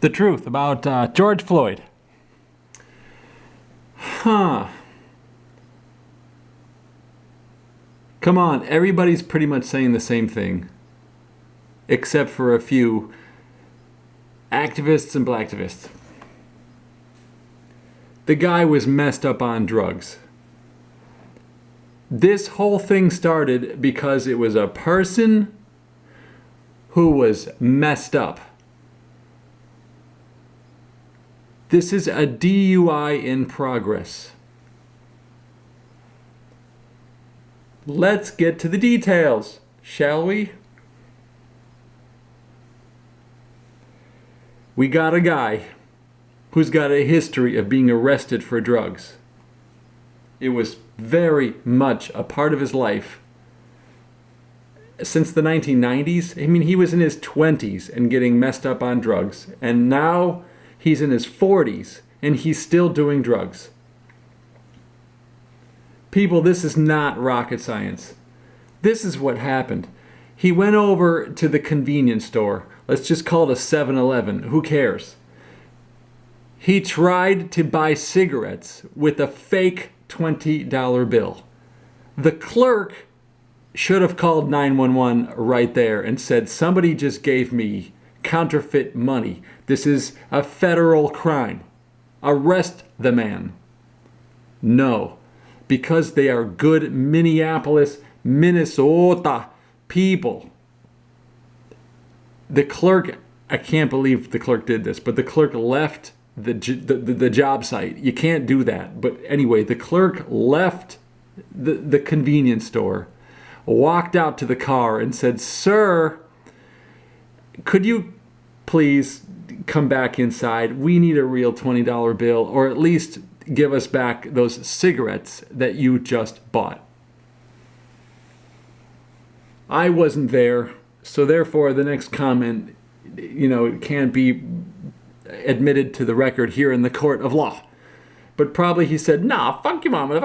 The truth about George Floyd. Huh. Come on, everybody's pretty much saying the same thing, except for a few activists and blacktivists. The guy was messed up on drugs. This whole thing started because it was a person who was messed up. This is a DUI in progress. Let's get to the details, shall we? We got a guy who's got a history of being arrested for drugs. It was very much a part of his life since the 1990s. I mean, he was in his 20s and getting messed up on drugs, and now he's in his 40s and he's still doing drugs. People, this is not rocket science. This is what happened. He went over to the convenience store. Let's just call it a 7-Eleven. Who cares? He tried to buy cigarettes with a fake $20 bill. The clerk should have called 911 right there and said, somebody just gave me counterfeit money. This is a federal crime. Arrest the man. No. Because they are good Minneapolis, Minnesota people. The clerk, I can't believe the clerk did this, but the clerk left the job site. You can't do that. But anyway, the clerk left the convenience store, walked out to the car and said, "Sir, could you please come back inside? We need a real $20 bill, or at least give us back those cigarettes that you just bought." I wasn't there, so therefore the next comment, it can't be admitted to the record here in the court of law. But probably he said, "Nah, fuck you, mama,"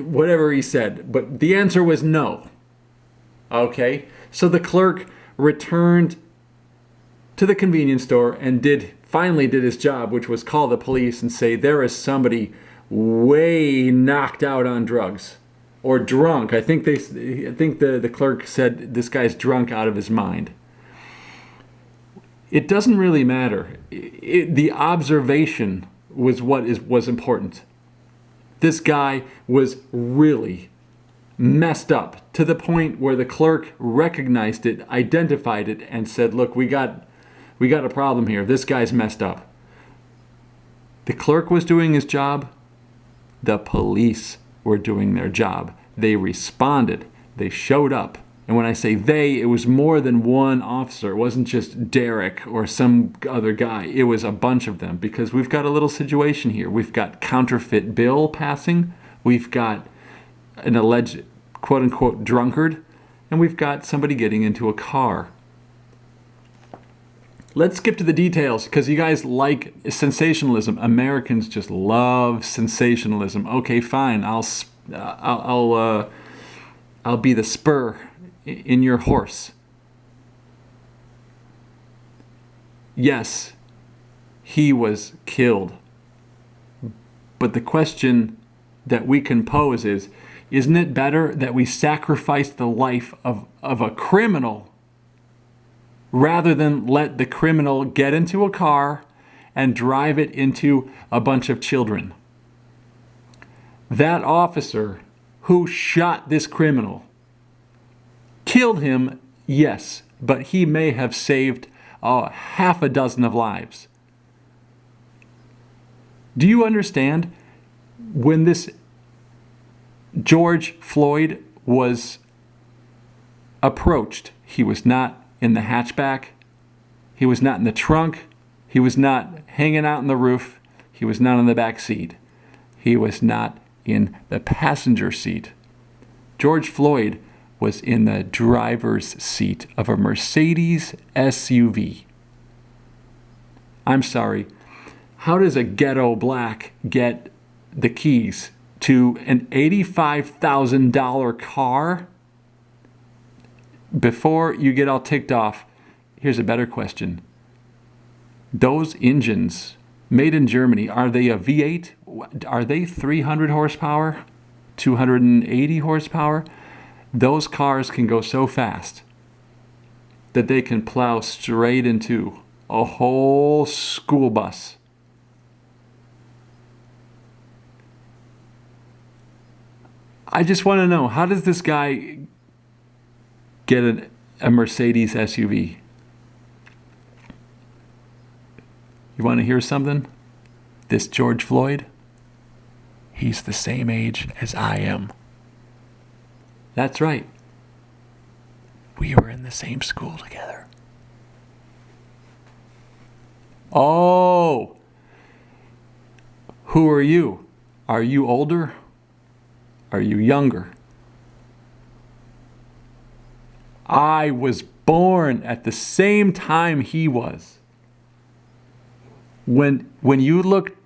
whatever he said. But the answer was no. Okay, so the clerk returned to the convenience store and finally did his job, which was call the police and say, there is somebody way knocked out on drugs or drunk. I think the clerk said this guy's drunk out of his mind. It doesn't really matter. The observation was what was important. This guy was really messed up to the point where the clerk recognized it, identified it, and said, "Look, we got a problem here. This guy's messed up." The clerk was doing his job. The police were doing their job. They responded. They showed up. And when I say they, it was more than one officer. It wasn't just Derek or some other guy. It was a bunch of them, because we've got a little situation here. We've got counterfeit bill passing. We've got an alleged quote-unquote drunkard. And we've got somebody getting into a car. Let's skip to the details, because you guys like sensationalism. Americans just love sensationalism. Okay, fine. I'll be the spur in your horse. Yes, he was killed. But the question that we can pose is, isn't it better that we sacrifice the life of a criminal rather than let the criminal get into a car and drive it into a bunch of children? That officer who shot this criminal killed him, yes, but he may have saved half a dozen of lives. Do you understand? When this George Floyd was approached, he was not in the hatchback. He was not in the trunk. He was not hanging out on the roof. He was not in the back seat. He was not in the passenger seat. George Floyd was in the driver's seat of a Mercedes SUV. I'm sorry. How does a ghetto black get the keys to an $85,000 car? Before you get all ticked off, here's a better question. Those engines made in Germany, are they a V8? Are they 300 horsepower? 280 horsepower? Those cars can go so fast that they can plow straight into a whole school bus. I just want to know, how does this guy get a Mercedes SUV? You want to hear something? This George Floyd, he's the same age as I am. That's right. We were in the same school together. Oh, who are you? Are you older? Are you younger? I was born at the same time he was. When you look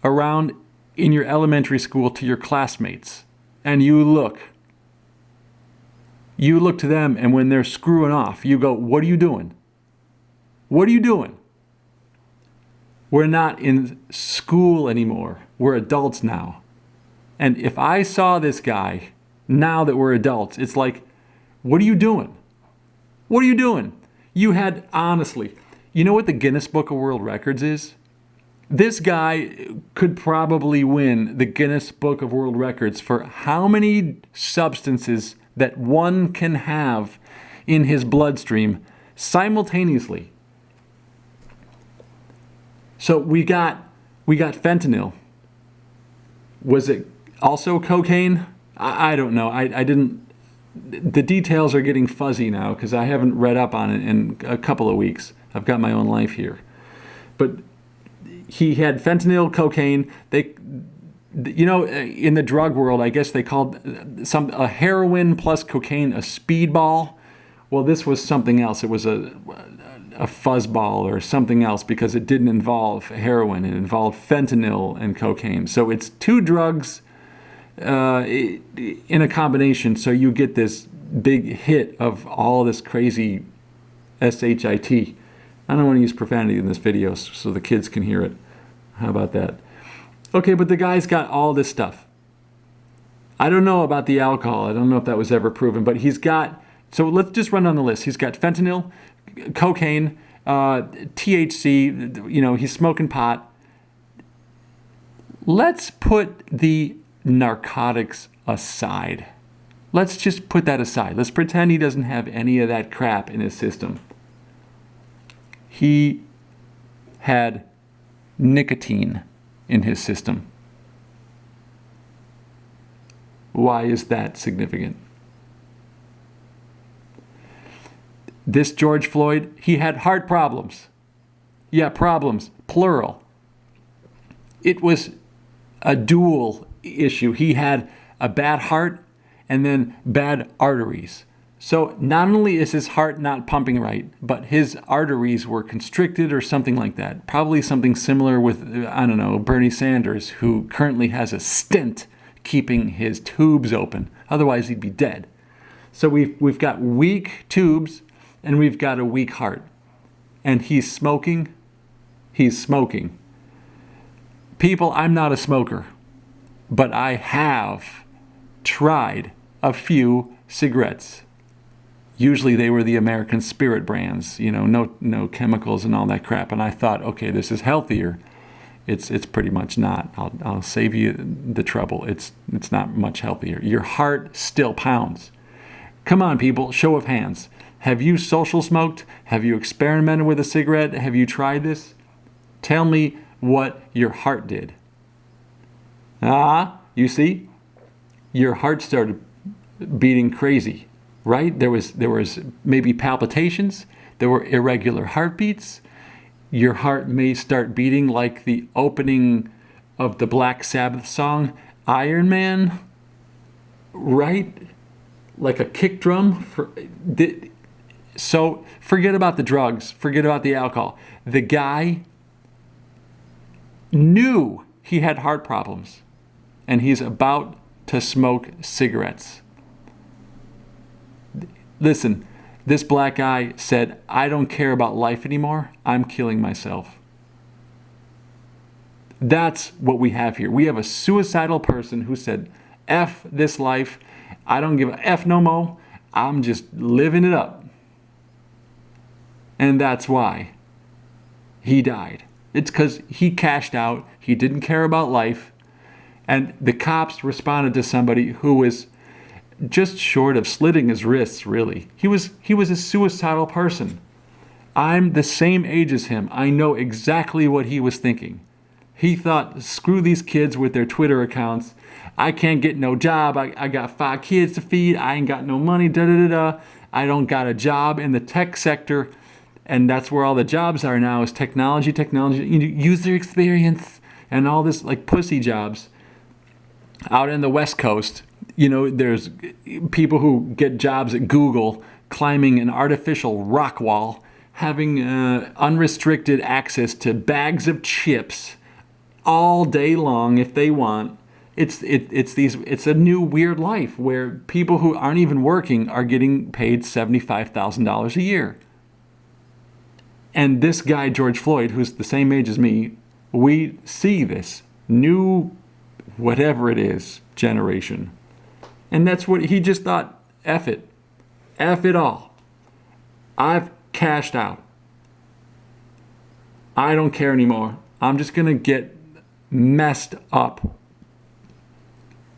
around in your elementary school to your classmates, and you look to them, and when they're screwing off, you go, what are you doing? What are you doing? We're not in school anymore. We're adults now. And if I saw this guy, now that we're adults, it's like, what are you doing? What are you doing? You had, honestly, you know what the Guinness Book of World Records is? This guy could probably win the Guinness Book of World Records for how many substances that one can have in his bloodstream simultaneously. So we got fentanyl. Was it also cocaine? I don't know. I didn't. The details are getting fuzzy now because I haven't read up on it in a couple of weeks. I've got my own life here. But he had fentanyl, cocaine. In the drug world, I guess they called a heroin plus cocaine a speedball. Well, this was something else. It was a fuzzball or something else because it didn't involve heroin. It involved fentanyl and cocaine. So it's two drugs in a combination. So you get this big hit of all this crazy shit. I don't want to use profanity in this video so the kids can hear it. How about that? Okay, but the guy's got all this stuff. I don't know about the alcohol. I don't know if that was ever proven, but he's got, so let's just run down the list. He's got fentanyl, cocaine, THC, he's smoking pot. Let's put the narcotics aside. Let's just put that aside. Let's pretend he doesn't have any of that crap in his system. He had nicotine in his system. Why is that significant? This George Floyd, he had heart problems. Yeah, problems, plural. It was a dual issue. He had a bad heart and then bad arteries. So not only is his heart not pumping right, but his arteries were constricted or something like that. Probably something similar with, Bernie Sanders, who currently has a stent keeping his tubes open. Otherwise, he'd be dead. So we've got weak tubes and we've got a weak heart. And he's smoking. He's smoking. People, I'm not a smoker, but I have tried a few cigarettes. Usually they were the American Spirit brands, no chemicals and all that crap. And I thought, okay, this is healthier. It's pretty much not. I'll save you the trouble. It's not much healthier. Your heart still pounds. Come on, people, show of hands. Have you social smoked? Have you experimented with a cigarette? Have you tried this? Tell me what your heart did. You see? Your heart started beating crazy. Right? There was maybe palpitations. There were irregular heartbeats. Your heart may start beating like the opening of the Black Sabbath song, Iron Man. Right? Like a kick drum. So forget about the drugs. Forget about the alcohol. The guy knew he had heart problems. And he's about to smoke cigarettes. Listen, this black guy said, I don't care about life anymore. I'm killing myself. That's what we have here. We have a suicidal person who said, F this life. I don't give a F no mo. I'm just living it up. And that's why he died. It's because he cashed out. He didn't care about life. And the cops responded to somebody who was just short of slitting his wrists, really. He was a suicidal person. I'm the same age as him. I know exactly what he was thinking. He thought, screw these kids with their Twitter accounts. I can't get no job. I got 5 kids to feed. I ain't got no money. I don't got a job in the tech sector. And that's where all the jobs are now, is technology, user experience, and all this like pussy jobs. Out in the West Coast, there's people who get jobs at Google climbing an artificial rock wall, having unrestricted access to bags of chips all day long if they want. It's a new weird life where people who aren't even working are getting paid $75,000 a year. And this guy, George Floyd, who's the same age as me, we see this new, whatever it is, generation. And that's what he just thought, F it. F it all. I've cashed out. I don't care anymore. I'm just going to get messed up.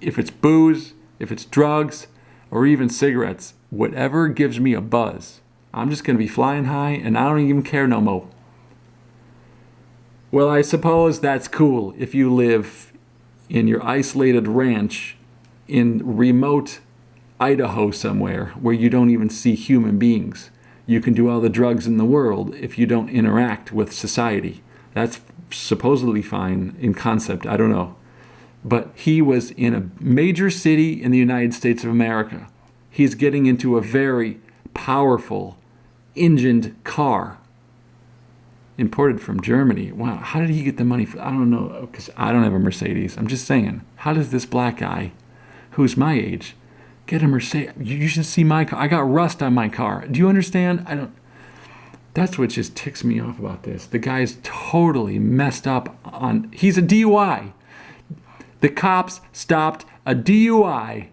If it's booze, if it's drugs, or even cigarettes, whatever gives me a buzz, I'm just going to be flying high and I don't even care no more. Well, I suppose that's cool if you live in your isolated ranch in remote Idaho somewhere where you don't even see human beings. You can do all the drugs in the world if you don't interact with society. That's supposedly fine in concept. I don't know. But he was in a major city in the United States of America. He's getting into a very powerful engined car imported from Germany. Wow, how did he get the money for? I don't know, because I don't have a Mercedes. I'm just saying, how does this black guy, who's my age, get a Mercedes? You should see my car. I got rust on my car. Do you understand? That's what just ticks me off about this. The guy's totally messed up on. He's a DUI. The cops stopped a DUI,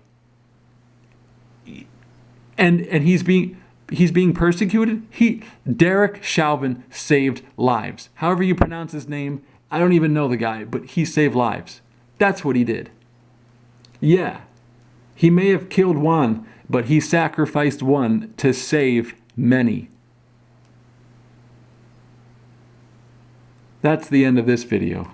and he's being persecuted. Derek Chauvin saved lives. However you pronounce his name, I don't even know the guy, but he saved lives. That's what he did. Yeah, he may have killed one, but he sacrificed one to save many. That's the end of this video.